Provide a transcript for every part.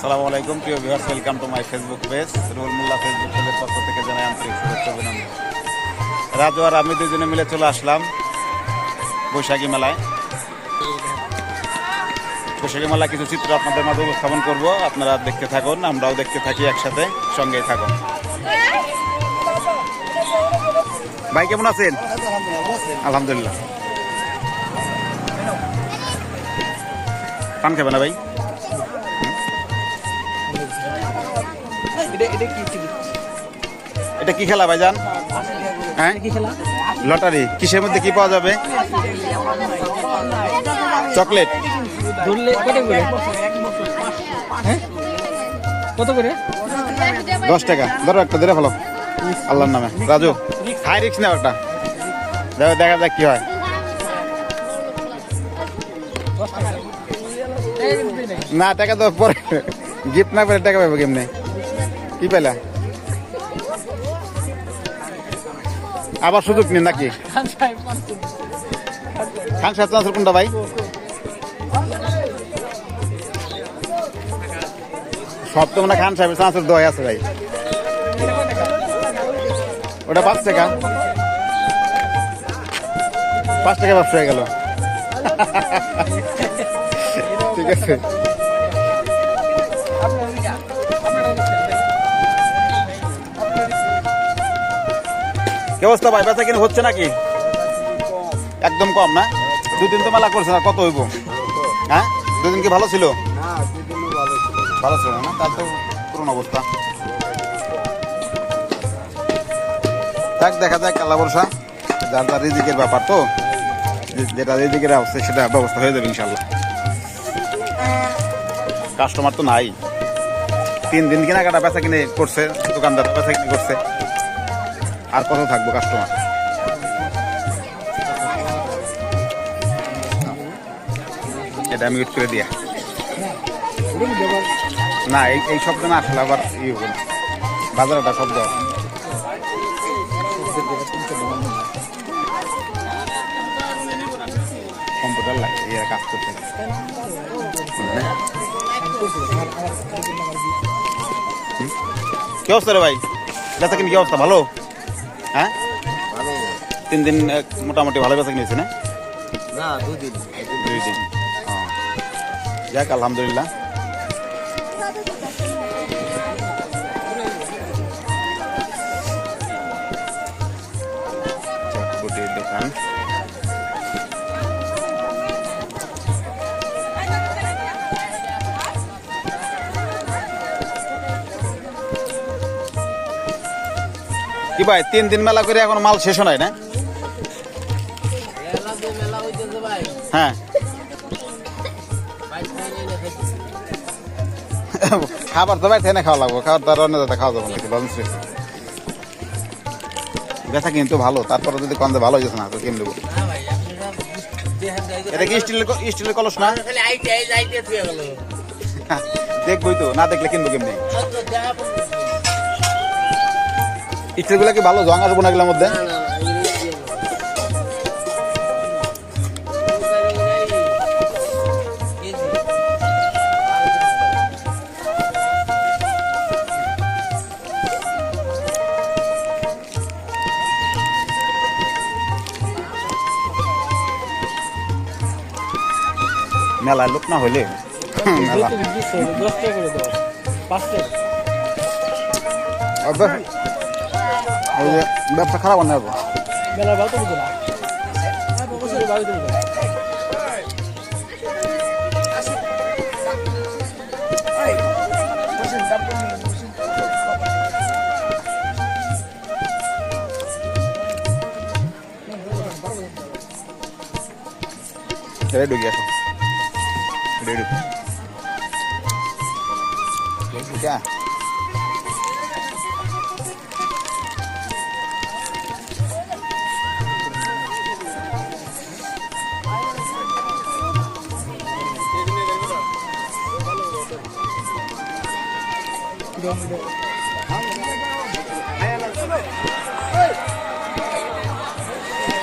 আসসালামু আলাইকুম প্রিয় viewers, welcome to my Facebook page. Ruhul Molla Facebook পেজের পক্ষ থেকে জানাই আন্তরিক শুভেচ্ছা অভিনন্দন। রাজু আর আমি দুজনে মিলে চলে আসলাম বৈশাখী মেলায়। বৈশাখী মেলা কিছু চিত্র আপনাদের মাঝে উপস্থাপন করব, আপনারা দেখতে থাকুন, আমরাও দেখতে থাকি একসাথে, সঙ্গেই থাকুন। ভাই কেমন আছেন? আলহামদুলিল্লাহ। পান খাবে না ভাই? এটা কি খেলা ভাইজান? হ্যাঁ, লটারি। কিসের মধ্যে কি পাওয়া যাবে? চকলেট। কত করে? 10 টাকা। ধরো একটা ধরে ফেলো আল্লাহর নামে। রাজু, হাই রিক্স নেও একটা, দেখা যাক কি হয়। না, টাকা তো পরে গিফট না পেলে টাকা পাবো কেমনে? কি পেলা? আবার সুযোগ নিন নাকি? খান সাহেব চান্সের কোনটা ভাই? সব তো মানে খান সাহেবের চান্সের দোয়াই আছে ভাই। ওটা 5 টাকা। 5 টাকা ব্যবসা হয়ে গেল। ঠিক আছে। কি অবস্থা ভাই, বেচা কিনে হচ্ছে নাকি? একদম কম না? 2 দিন তো মেলা করছে না, কত হইব? হ্যাঁ, 2 দিন কি ভালো ছিল? ভালো ছিল না, তার তো পুরনো অবস্থা। দেখা যায় কালা বর্ষা, যার যার রিজিকের ব্যাপার, তো যেটা রিজিকের অবস্থা সেটা ব্যবস্থা হয়ে যাবে ইনশাল্লাহ। কাস্টমার তো নাই, 3 দিন কেনাকাটা বেচা কিনে করছে, দোকানদার বেচা কিনে করছে, আর কত থাকবো কাস্টমার? এটা আমি ইউজ করে দিয়া না, এই শব্দ না আসলে আবার ইয়ে হবে না, বাজার একটা শব্দ কম্পিউটার লাগে, এরা কাজ করতে। কি অবস্থা রে ভাই, বেচা কিনে কি অবস্থা? ভালো? হ্যাঁ, 3 দিন মোটামুটি ভালো বেচা কিনেছে না? 2 দিন। যাক, আলহামদুলিল্লাহ। চটপটির দোকান। কি ভাই, 3 দিন মেলা করে এখন মাল শেষ হয় না? হ্যাঁ, খাবার তো ভাই থেকে খাওয়া লাগবো, খাবার তো আর অন্য জায়গায় খাওয়া যাবো নাকি? লঞ্চ ব্যথা কিন্তু ভালো, তারপরে যদি কন্দে ভালো হয়েছে না তো কেমন দেবো? এটা কি স্টিলের কলস না? দেখবই তো, না দেখলে কিনবো কেমনি? স্টিল গুলা কি ভালো, জং আসবো না এগুলোর মধ্যে? মেলায় লোক না হইলে মেলা ব্যবসা খারাপ না হবে। ঢুকি আসো, क्या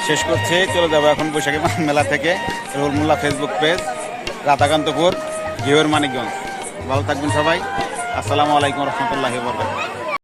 শেষ করছে, চলে যাবো এখন বৈশাখী মেলা থেকে। Ruhul Molla Facebook page, Radhakantapur, Ghior, Manikganj. ভালো থাকবেন সবাই। আসসালামু আলাইকুম রহমতুল্লাহি ওয়া বারাকাতুহু।